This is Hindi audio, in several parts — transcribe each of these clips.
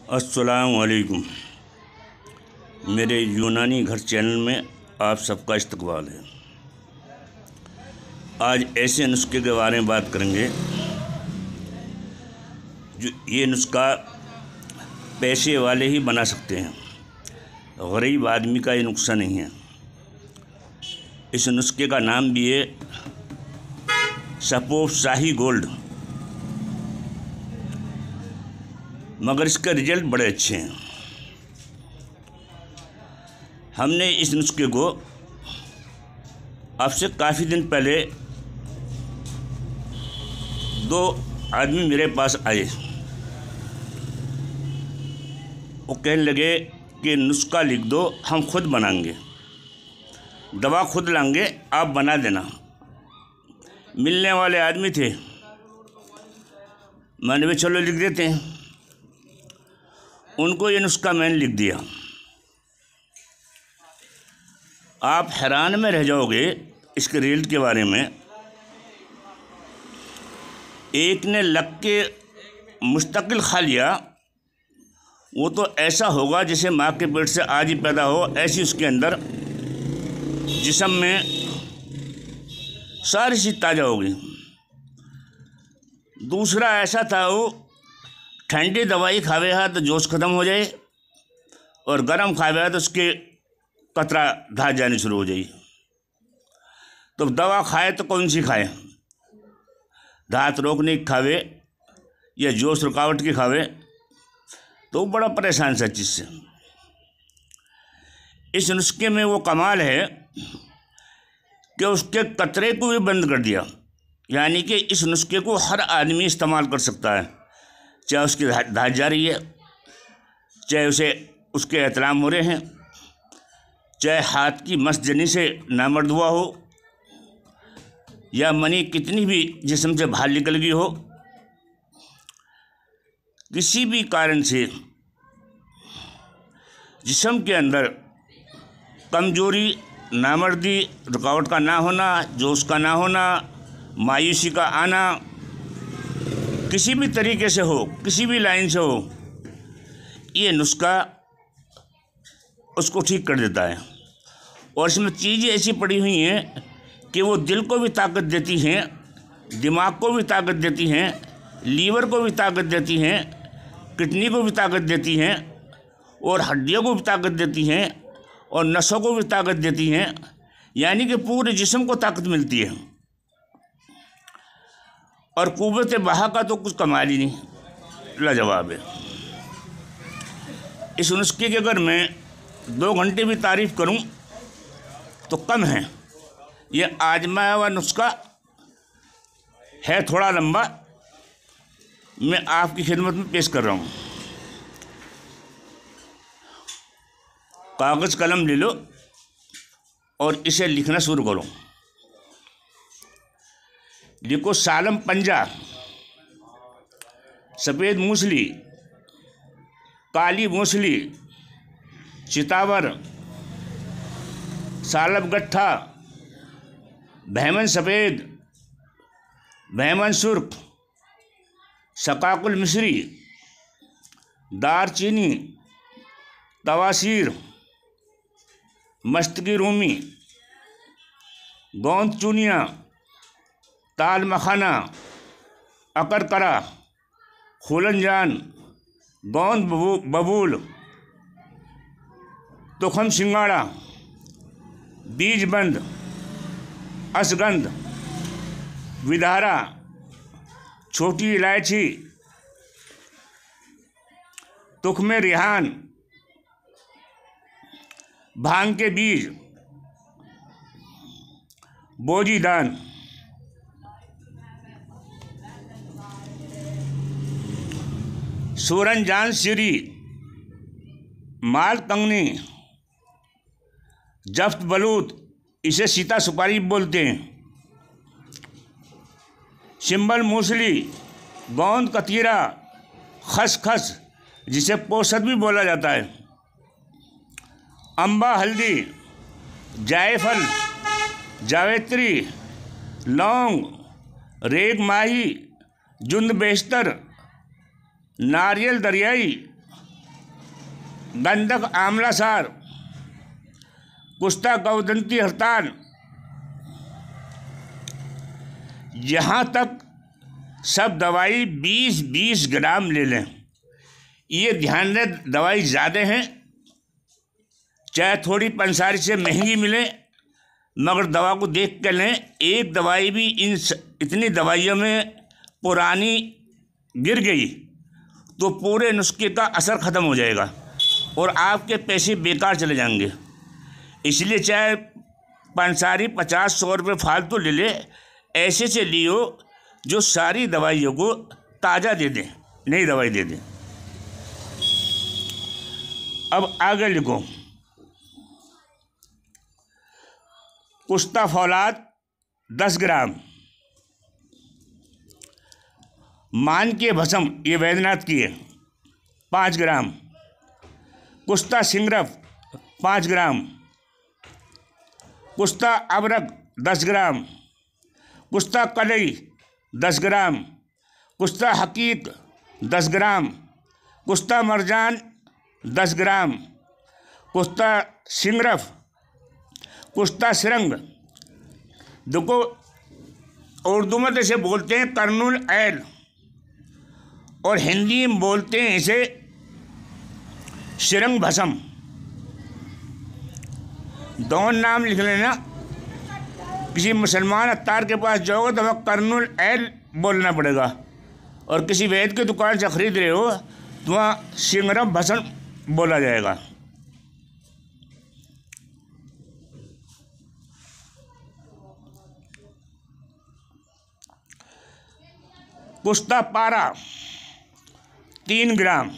अस्सलाम वालेकुम। मेरे यूनानी घर चैनल में आप सबका इस्तकबाल है। आज ऐसे नुस्खे के बारे में बात करेंगे जो ये नुस्खा पैसे वाले ही बना सकते हैं, गरीब आदमी का ये नुस्खा नहीं है। इस नुस्खे का नाम भी है सपोफ शाही गोल्ड, मगर इसके रिजल्ट बड़े अच्छे हैं। हमने इस नुस्खे को अब से काफ़ी दिन पहले दो आदमी मेरे पास आए। वो कहने लगे कि नुस्खा लिख दो, हम खुद बनाएंगे, दवा खुद लाएंगे, आप बना देना। मिलने वाले आदमी थे। मैंने भी चलो लिख देते हैं। उनको ये नुस्खा मैंने लिख दिया। आप हैरान में रह जाओगे इसके रिजल्ट के बारे में। एक ने लग के मुस्तकिल खा लिया, वो तो ऐसा होगा जैसे माँ के पेट से आज ही पैदा हो, ऐसी उसके अंदर जिस्म में सारी चीज़ ताज़ा होगी। दूसरा ऐसा था, वो ठंडी दवाई खावे है तो जोश ख़त्म हो जाए, और गर्म खावे है तो उसके कतरा धार जानी शुरू हो जाए। तो दवा खाए तो कौन सी खाए, धात रोकने की खावे या जोश रुकावट की खावे, तो बड़ा परेशान सा चीज़ से। इस नुस्खे में वो कमाल है कि उसके कतरे को भी बंद कर दिया। यानी कि इस नुस्खे को हर आदमी इस्तेमाल कर सकता है, चाहे उसकी धार जा रही है, चाहे उसे उसके एहतलाम हो रहे हैं, चाहे हाथ की मसजनी से नामर्द हुआ हो, या मनी कितनी भी जिस्म से बाहर निकल गई हो, किसी भी कारण से जिस्म के अंदर कमजोरी, नामर्दी, रुकावट का ना होना, जोश का ना होना, मायूसी का आना, किसी भी तरीके से हो, किसी भी लाइन से हो, ये नुस्खा उसको ठीक कर देता है। और इसमें चीज़ें ऐसी पड़ी हुई हैं कि वो दिल को भी ताकत देती हैं, दिमाग को भी ताकत देती हैं, लीवर को भी ताकत देती हैं, किडनी को भी ताकत देती हैं, और हड्डियों को भी ताकत देती हैं, और नसों को भी ताकत देती हैं। यानी कि पूरे जिस्म को ताकत मिलती है। और कुव्वत बहा का तो कुछ कमाल ही नहीं, लाजवाब है। इस नुस्खे की अगर मैं 2 घंटे भी तारीफ़ करूं तो कम है। ये आजमाया हुआ नुस्खा है, थोड़ा लंबा, मैं आपकी खिदमत में पेश कर रहा हूँ। कागज़ कलम ले लो और इसे लिखना शुरू करो। लिखो सालम पंजा, सफ़ेद मूसली, काली मूसली, चितावर, सालब गट्ठा, बहमन सफ़ेद, बहमन सुर्ख, शकाकुल मिस्री, दारचीनी, तवासीर, मस्तकी रूमी, गोंद चूनिया, ताल मखाना, अकरकरा, खुलनजान, गोंद बबूल, तुखम सिंगाड़ा, बीजबंद, असगंध, विधारा, छोटी इलायची, तुखमे रिहान, भांग के बीज, बोजीदान, सूरनजान सीरी, माल कंगनी, जफ्त बलूत, इसे सीता सुपारी बोलते हैं, शिम्बल मूसली, गोंद कतीरा, खसखस जिसे पोसत भी बोला जाता है, अम्बा हल्दी, जायफल, जावेत्री, लौंग, रेग माही, जुंद बेशतर, नारियल दरियाई, गंधक आंवला सार, कुश्ता गौदंती हड़ताल, यहाँ तक सब दवाई 20-20 ग्राम ले लें। ये ध्यान दें, दवाई ज़्यादा है, चाहे थोड़ी पंसारी से महंगी मिले, मगर दवा को देख कर लें। एक दवाई भी इतनी दवाइयों में पुरानी गिर गई तो पूरे नुस्खे का असर ख़त्म हो जाएगा और आपके पैसे बेकार चले जाएंगे। इसलिए चाहे पंसारी 50-100 रुपये फालतू ले ले, ऐसे से लियो जो सारी दवाइयों को ताज़ा दे दें, नई दवाई दे दें। अब आगे लिखो, कुश्ता फौलाद 10 ग्राम, मान के भस्म, ये वैद्यनाथ की है, 5 ग्राम, कुश्ता सिंगरफ 5 ग्राम, कुश्ता अबरक 10 ग्राम, कुश्ता कलई 10 ग्राम, कुश्ता हकीक 10 ग्राम, कुश्ता मरजान 10 ग्राम, कुश्ता सिंगरफ, कुश्ता सिरंग, देखो उर्दू में जैसे बोलते हैं कर्नुल ऐल और हिंदी में बोलते हैं इसे सिरंग भस्म। दोनों नाम लिख लेना। किसी मुसलमान अत्तार के पास जाओगे तो वह कर्नुल ऐल बोलना पड़ेगा, और किसी वैद्य की दुकान से ख़रीद रहे हो तो वहाँ सिंगरफ भस्म बोला जाएगा। कुश्ता पारा 3 ग्राम,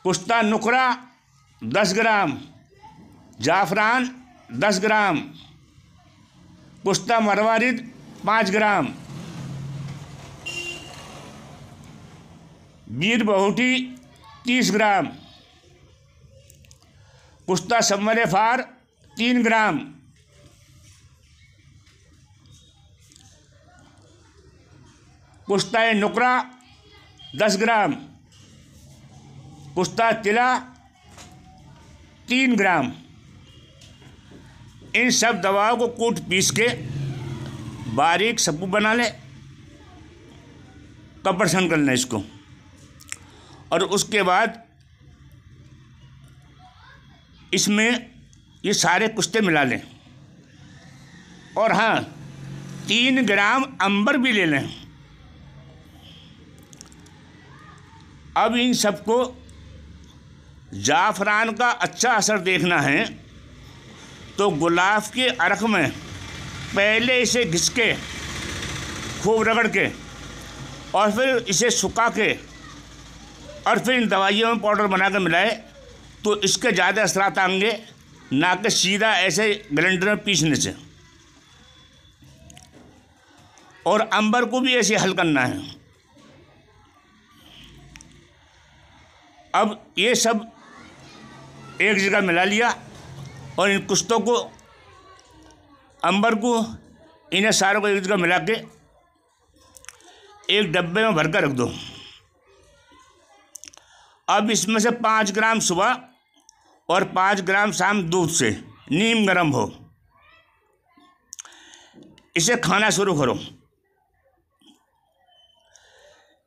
कुश्ता नुकरा 10 ग्राम, जाफरान 10 ग्राम, कुश्ता मरवारिद 5 ग्राम, बीर बहुटी 30 ग्राम, कुश्ता सम्मरे फार 3 ग्राम, कुश्ता नुकरा 10 ग्राम, कुश्ता तिला 3 ग्राम। इन सब दवाओं को कूट पीस के बारीक सब्बू बना ले, कपड़सन कर लें इसको, और उसके बाद इसमें ये सारे कुश्ते मिला लें। और हाँ, 3 ग्राम अंबर भी ले लें। अब इन सबको जाफरान का अच्छा असर देखना है तो गुलाब के अरक में पहले इसे घिस के खूब रगड़ के और फिर इसे सुखा के और फिर इन दवाइयों में पाउडर बना के मिलाए तो इसके ज़्यादा असरात आएंगे, ना कि सीधा ऐसे ग्राइंडर में पीसने से। और अंबर को भी ऐसे हल करना है। अब ये सब एक जगह मिला लिया और इन कुश्तों को, अंबर को, इन्हें सारों को एक जगह मिला के एक डब्बे में भर कर रख दो। अब इसमें से 5 ग्राम सुबह और 5 ग्राम शाम दूध से नीम गर्म हो, इसे खाना शुरू करो।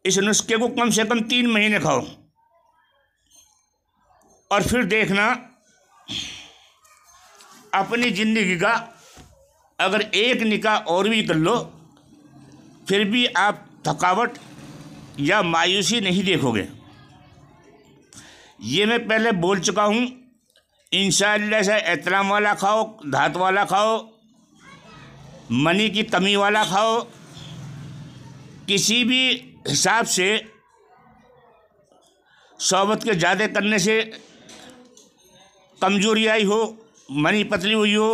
इस नुस्खे को कम से कम 3 महीने खाओ और फिर देखना अपनी ज़िंदगी का अगर एक निकाह और भी कर लो फिर भी आप थकावट या मायूसी नहीं देखोगे। ये मैं पहले बोल चुका हूँ। इंशाअल्लाह से एहतराम वाला खाओ, धात वाला खाओ, मनी की कमी वाला खाओ, किसी भी हिसाब से सोबत के ज़्यादा करने से कमजोरी आई हो, मनी पतली हुई हो,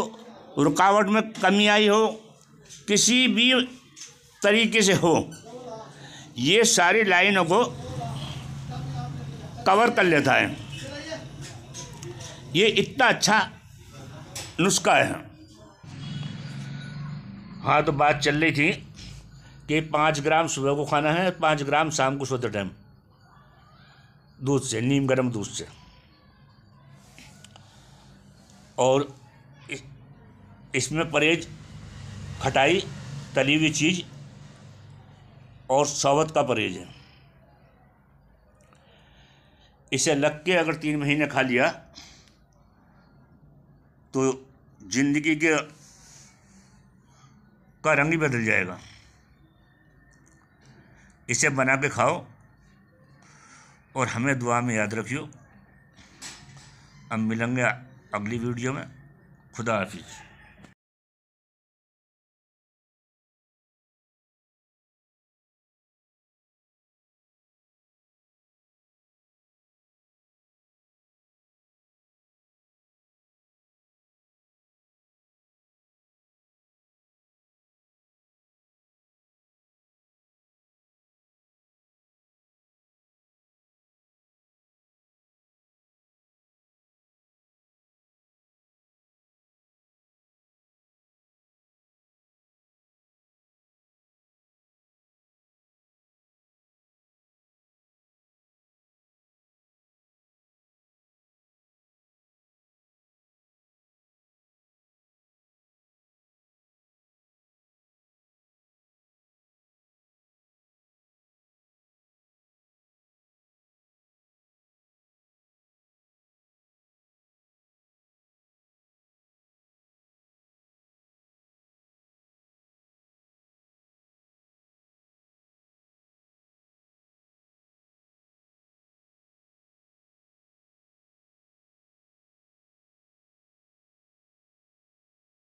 रुकावट में कमी आई हो, किसी भी तरीके से हो, ये सारी लाइनों को कवर कर लेता है। ये इतना अच्छा नुस्खा है। हाँ, तो बात चल रही थी कि 5 ग्राम सुबह को खाना है, 5 ग्राम शाम को सोते टाइम, दूध से, नीम गर्म दूध से। और इसमें परहेज खटाई, तली हुई चीज़ और शौबत का परहेज है। इसे लग के अगर 3 महीने खा लिया तो जिंदगी का रंग ही बदल जाएगा। इसे बना के खाओ और हमें दुआ में याद रखियो। अब मिलेंगे अगली वीडियो में। खुदा हाफिज़।